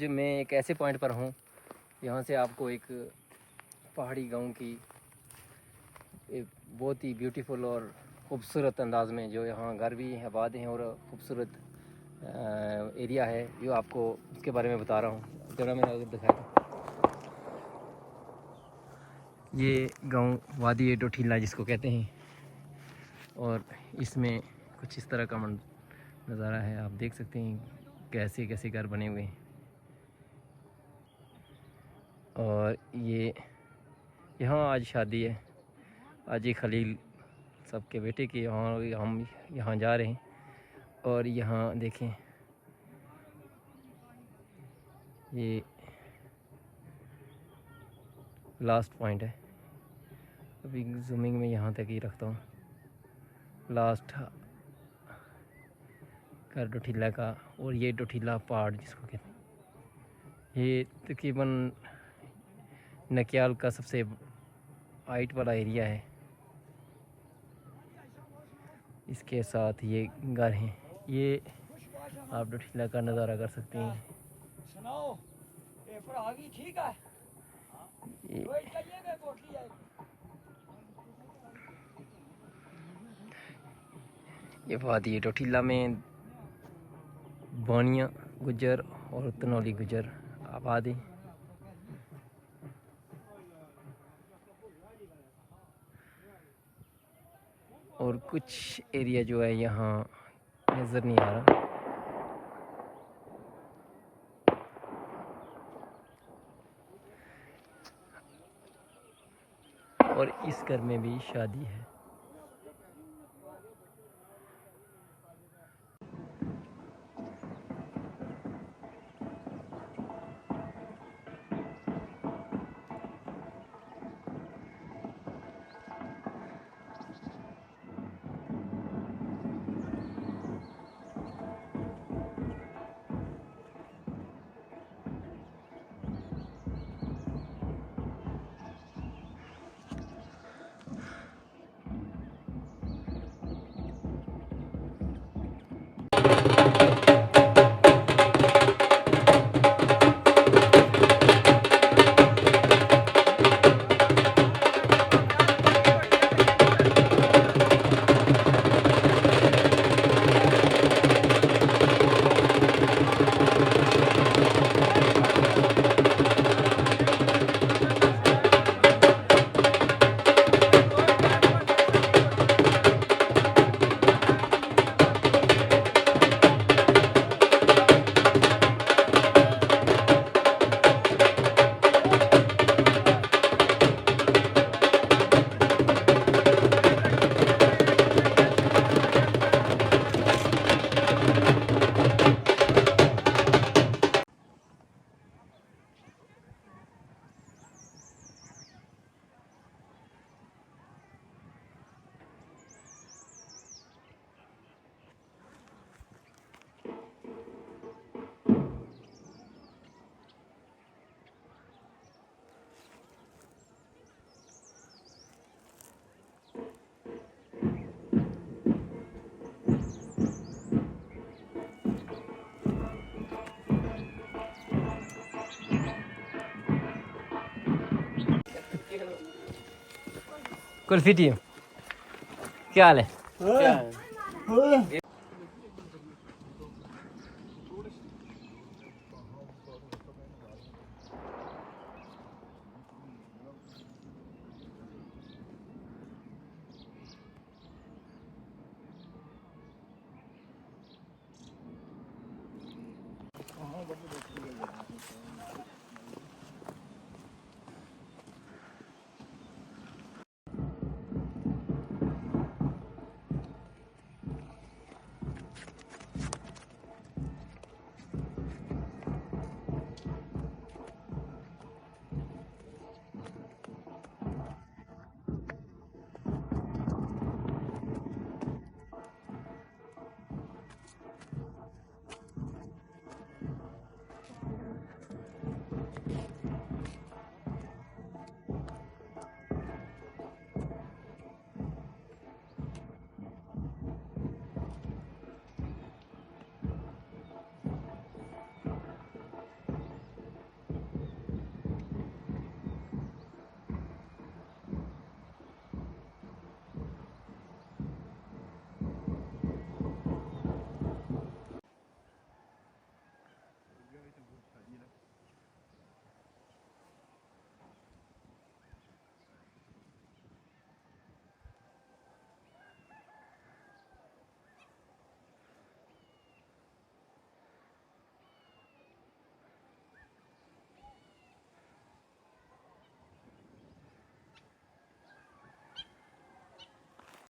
जो मैं एक ऐसे पॉइंट पर हूँ, यहाँ से आपको एक पहाड़ी गांव की एक बहुत ही ब्यूटीफुल और ख़ूबसूरत अंदाज में जो यहाँ घर भी आबाद हैं और ख़ूबसूरत एरिया है, जो आपको उसके बारे में बता रहा हूँ। जरा मैंने अगर दिखाया ये गांव वादी ए डोठीला जिसको कहते हैं, और इसमें कुछ इस तरह का नज़ारा है। आप देख सकते हैं कैसे कैसे घर बने हुए हैं। और ये यहाँ आज शादी है, हाजी खलील साहब के बेटे की। हम यहाँ जा रहे हैं और यहाँ देखें ये लास्ट पॉइंट है। अभी जूमिंग में यहाँ तक ही रखता हूँ। लास्ट घर डोठीला का, और ये डोठीला पहाड़ जिसको कहते हैं, ये तकरीबन नकियाल का सबसे हाइट वाला एरिया है। इसके साथ ये घर हैं, ये आप डोठीला का नज़ारा कर सकते हैं। ये वादी डोठीला में बानिया गुजर और तनौली गुजर आबाद हैं। और कुछ एरिया जो है यहाँ नज़र नहीं आ रहा। और इस घर में भी शादी है। कुल्फी टीम, क्या हाल है? क्या है?